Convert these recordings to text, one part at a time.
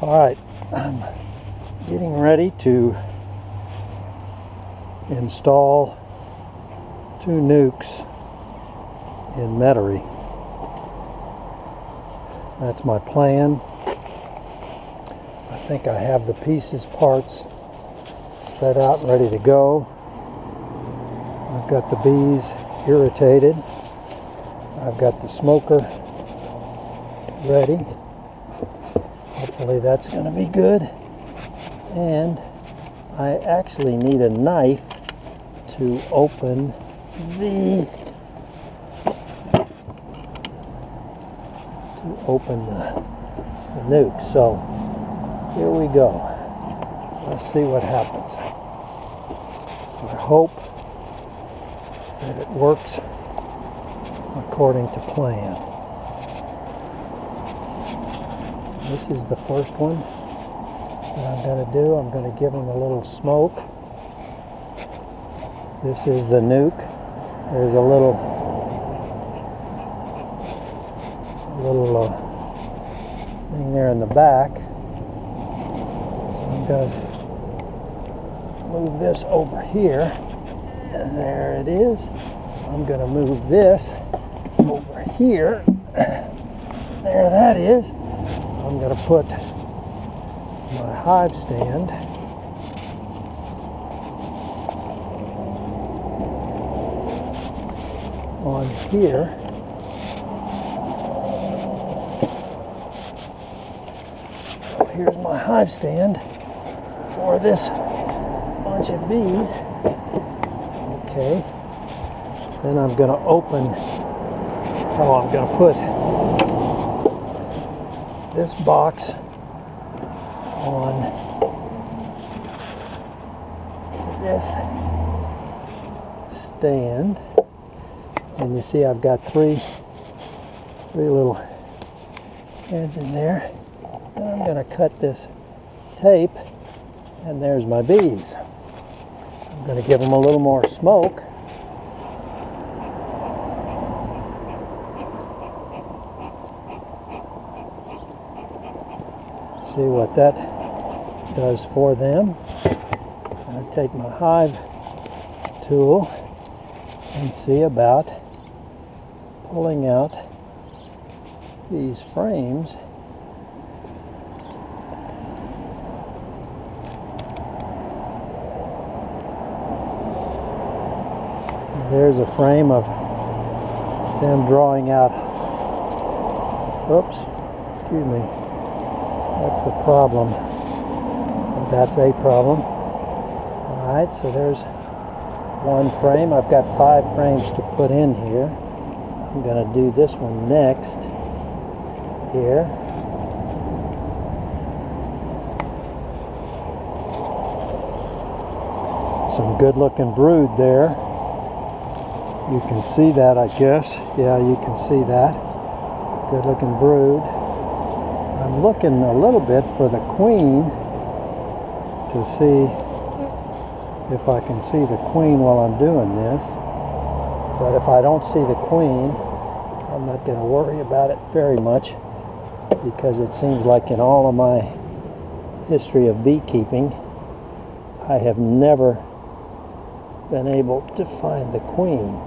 Alright, I'm getting ready to install 2 Nucs in Metairie. That's my plan. I think I have the parts set out and ready to go. I've got the bees irritated. I've got the smoker ready. Hopefully that's going to be good. And I actually need a knife to open the nuke. So here we go. Let's see what happens. I hope that it works according to plan. This is the first one that I'm going to do. I'm going to give him a little smoke. This is the nuke. There's a little thing there in the back. So I'm going to move this over here. And there it is. I'm going to move this over here. There that is. I'm going to put my hive stand on here. So here's my hive stand for this bunch of bees. Okay. Then I'm going to open, I'm going to put this box on this stand, and you see I've got three little heads in there. And I'm going to cut this tape, and there's my bees. I'm going to give them a little more smoke. See what that does for them. I'm going to take my hive tool and see about pulling out these frames. There's a frame of them drawing out. Oops, excuse me. That's the problem. That's a problem. Alright, so there's one frame. I've got 5 frames to put in here. I'm going to do this one next. Here. Some good looking brood there. You can see that, I guess. Yeah, you can see that. Good looking brood. I'm looking a little bit for the queen to see if I can see the queen while I'm doing this. But if I don't see the queen, I'm not going to worry about it very much, because it seems like in all of my history of beekeeping, I have never been able to find the queen.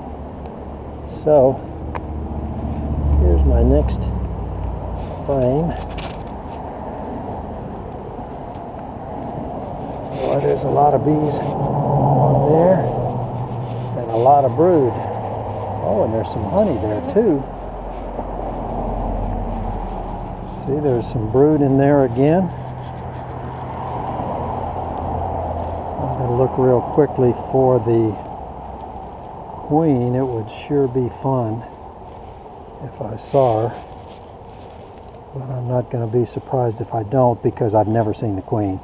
So here's my next frame. Boy, there's a lot of bees on there and a lot of brood. Oh, and there's some honey there too. See, there's some brood in there again. I'm going to look real quickly for the queen. It would sure be fun if I saw her. But I'm not going to be surprised if I don't, because I've never seen the queen.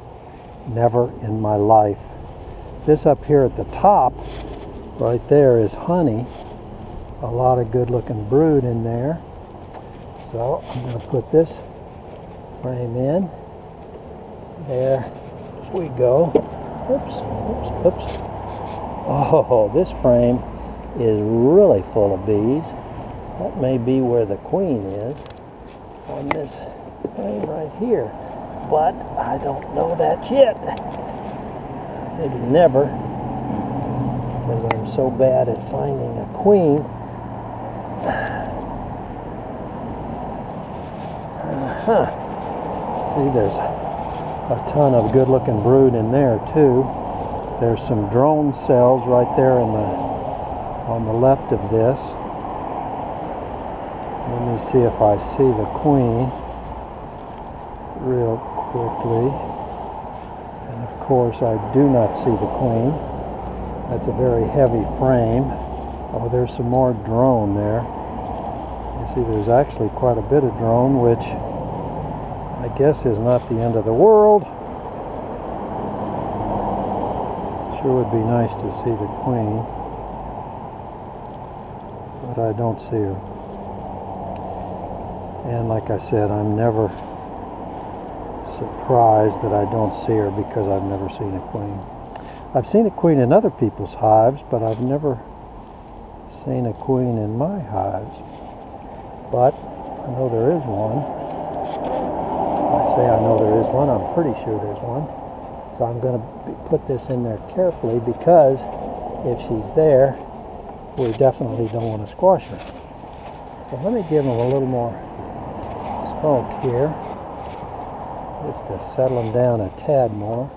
Never in my life. This up here at the top, right there, is honey. A lot of good looking brood in there. So I'm going to put this frame in. There we go. Oops, oops, oops. Oh, this frame is really full of bees. That may be where the queen is, on this frame right here. but I don't know that yet. Maybe never, because I'm so bad at finding a queen. See, there's a ton of good-looking brood in there too. There's some drone cells right there on the left of this. Let me see if I see the queen real quickly. And of course I do not see the queen. That's a very heavy frame. Oh, there's some more drone there. You see there's actually quite a bit of drone, which I guess is not the end of the world. Sure would be nice to see the queen, but I don't see her. And like I said, I'm never surprised that I don't see her because I've never seen a queen. I've seen a queen in other people's hives, but I've never seen a queen in my hives. But I know there is one. When I say I know there is one, I'm pretty sure there's one. So I'm going to put this in there carefully, because if she's there, we definitely don't want to squash her. So let me give them a little more smoke here, just to settle them down a tad more.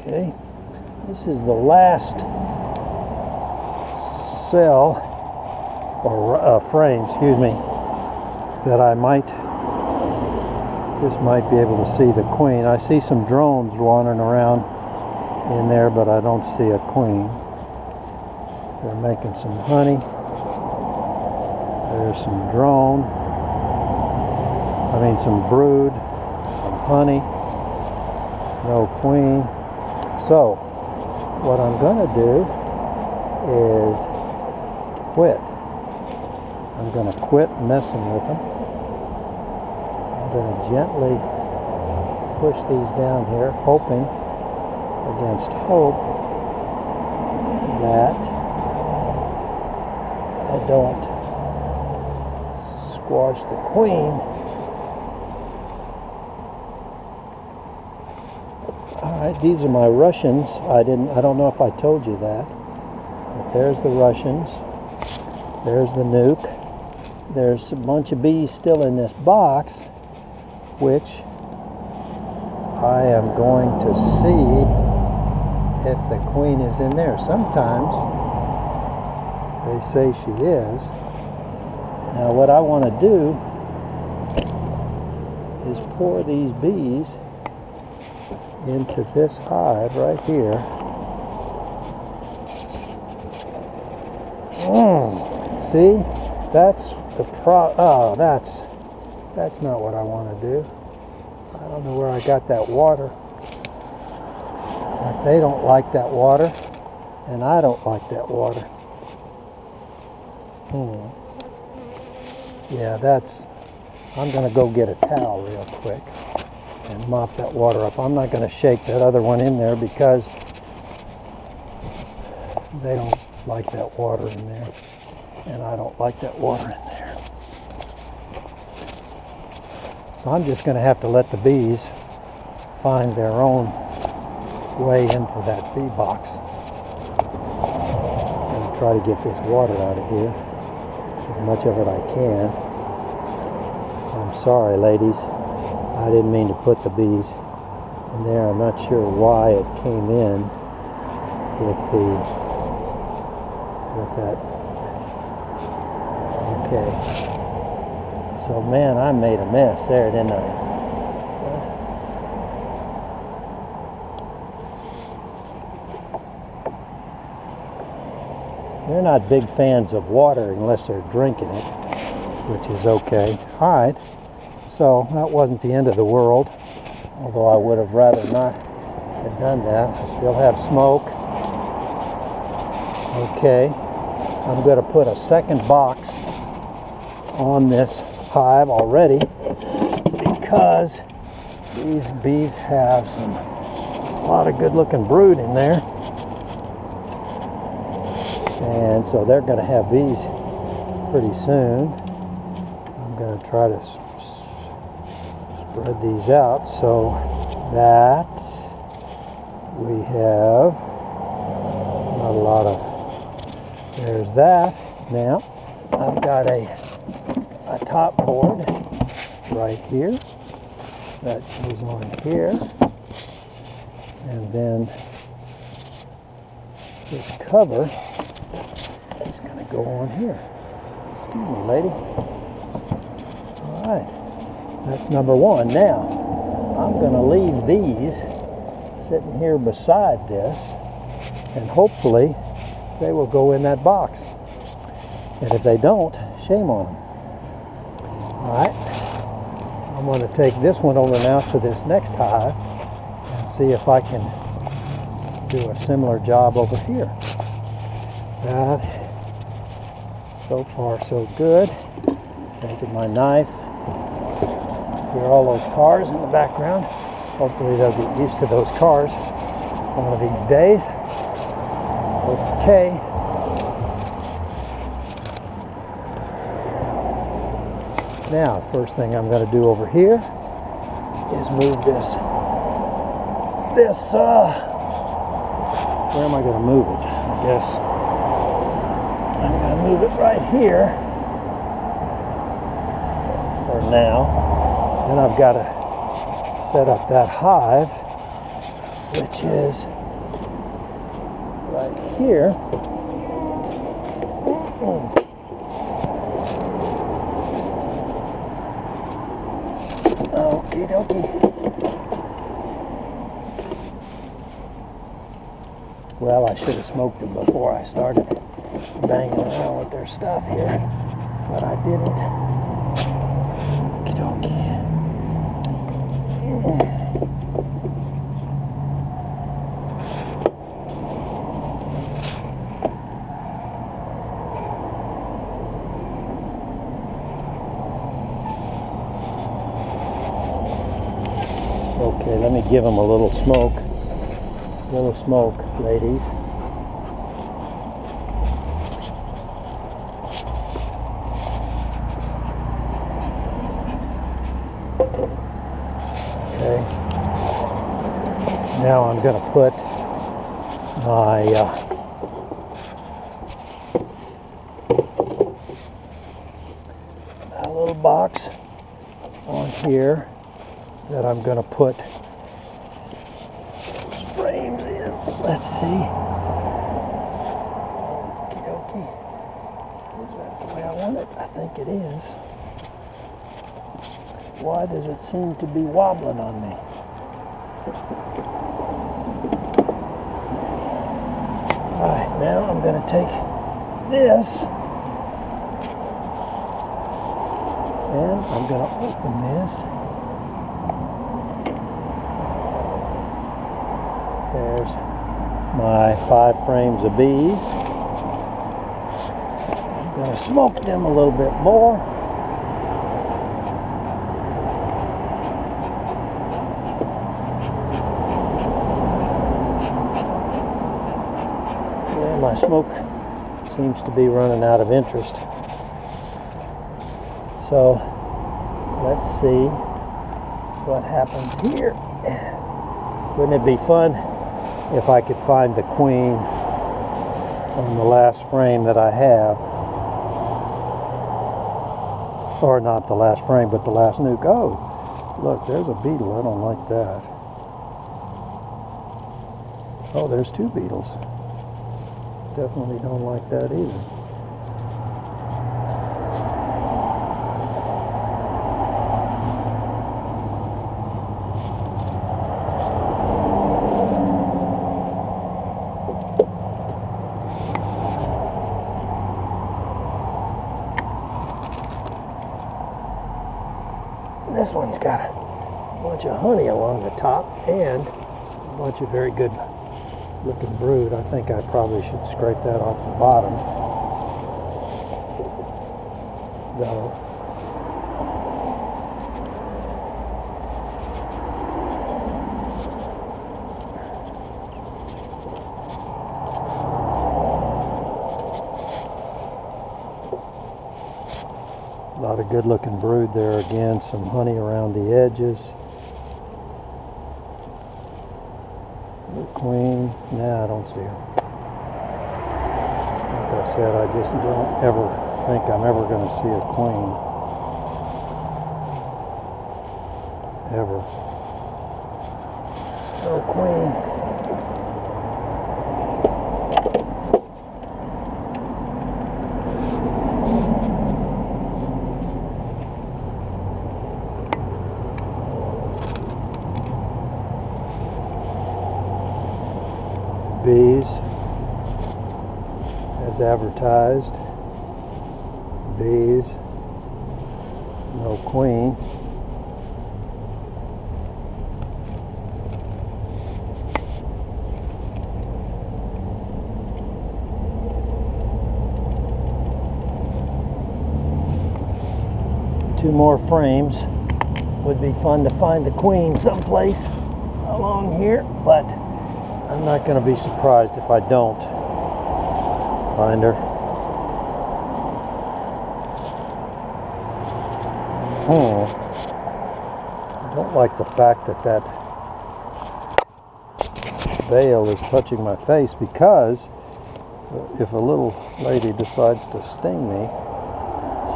Okay, this is the last cell, or frame, excuse me, that I might be able to see the queen. I see some drones wandering around in there, but I don't see a queen. They're making some honey. There's some drone. Some brood, some honey, no queen. So what I'm going to do is quit. I'm going to quit messing with them. I'm going to gently push these down here, hoping against hope that I don't squash the queen. Alright, these are my Russians. I don't know if I told you that. But there's the Russians. There's the nuke. There's a bunch of bees still in this box, which I am going to see if the queen is in there. Sometimes they say she is. Now what I want to do is pour these bees into this hive right here. See, that's the that's not what I want to do. I don't know where I got that water, but they don't like that water, and I don't like that water. Yeah, I'm gonna go get a towel real quick and mop that water up. I'm not going to shake that other one in there because they don't like that water in there, and I don't like that water in there. So I'm just going to have to let the bees find their own way into that bee box. I'm going to try to get this water out of here, as much of it I can. I'm sorry, ladies. I didn't mean to put the bees in there. I'm not sure why it came in with that. Okay. So man, I made a mess there, didn't I? They're not big fans of water unless they're drinking it, which is okay. All right. So that wasn't the end of the world, although I would have rather not have done that. I still have smoke. Okay, I'm going to put a second box on this hive already because these bees have a lot of good looking brood in there. And so they're going to have bees pretty soon. I'm going to try to spread these out so that we have not a lot of, there's that. Now I've got a top board right here that goes on here, and then this cover is going to go on here. Excuse me, lady. All right, that's number one. Now I'm going to leave these sitting here beside this, and hopefully they will go in that box. And if they don't, shame on them. All right, I'm going to take this one over now to this next hive and see if I can do a similar job over here. That, so far so good. Taking my knife. Hear all those cars in the background. Hopefully they'll get used to those cars one of these days. Okay. Now, first thing I'm going to do over here is move this, where am I going to move it? I guess I'm going to move it right here for now. Then I've got to set up that hive, which is right here. Okie dokie. Well, I should have smoked them before I started banging around with their stuff here, but I didn't. Okie dokie. Okay, let me give them a little smoke. Little smoke, ladies. Okay. Now I'm going to put my a little box on here that I'm going to put frames in. Let's see. Okie dokie. Is that the way I want it? I think it is. Why does it seem to be wobbling on me? Alright, now I'm going to take this and I'm going to open this. There's my 5 frames of bees. I'm going to smoke them a little bit more. Yeah, my smoke seems to be running out of interest. So let's see what happens here. Wouldn't it be fun if I could find the queen on the last frame that I have? Or not the last frame, but the last nuke. Oh, look, there's a beetle. I don't like that. Oh, there's 2 beetles. Definitely don't like that either. This one's got a bunch of honey along the top and a bunch of very good looking brood. I think I probably should scrape that off the bottom, though. a good looking brood there again. Some honey around the edges. The queen, nah, I don't see her. Like I said, I just don't ever think I'm ever going to see a queen. Ever. No queen. Bees, as advertised. Bees, no queen. Two more frames. Would be fun to find the queen someplace along here, but I'm not going to be surprised if I don't find her. I don't like the fact that that veil is touching my face, because if a little lady decides to sting me,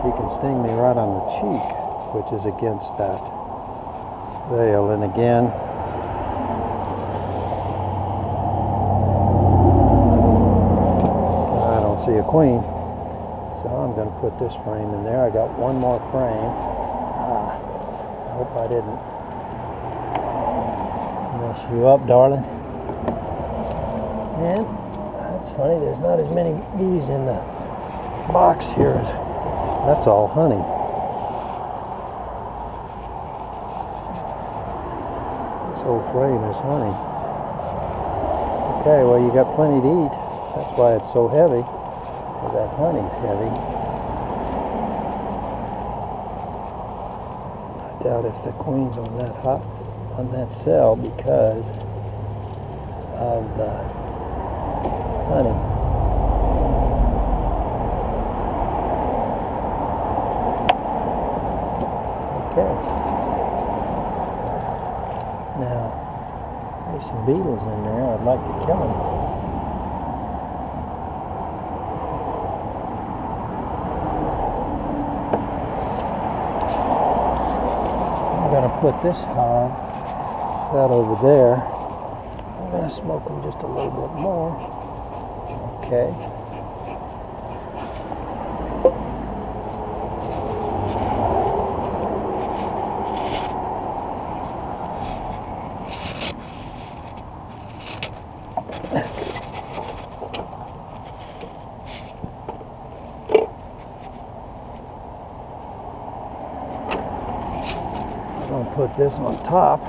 she can sting me right on the cheek, which is against that veil. And again, I don't see a queen, so I'm going to put this frame in there. I got one more frame. I hope I didn't mess you up, darling. And that's funny, there's not as many bees in the box here. That's all honey. This whole frame is honey. Okay, well, you got plenty to eat. That's why it's so heavy, because that honey's heavy. I doubt if the queen's on that cell because of the honey. Okay. Now, there's some beetles in there. I'd like to kill them. I'm going to put this hive that over there. I'm going to smoke them just a little bit more. Okay. I'm going to put this on top.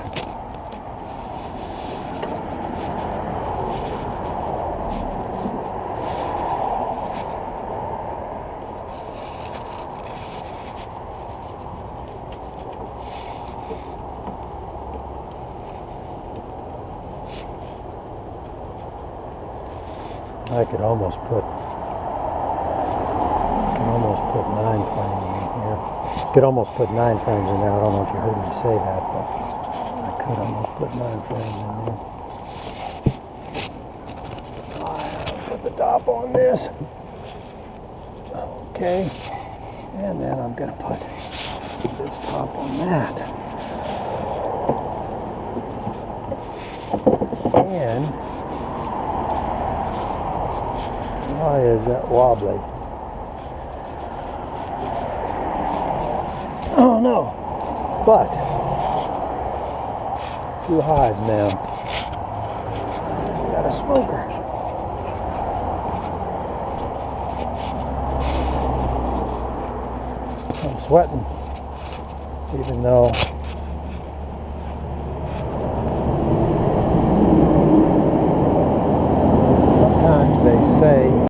I could almost put 9 frames in here. Could almost put 9 frames in there. I don't know if you heard me say that, but I could almost put 9 frames in there. I'll put the top on this. Okay. And then I'm going to put this top on that. And why is that wobbly? Oh no, but 2 hives now. Got a smoker. I'm sweating, even though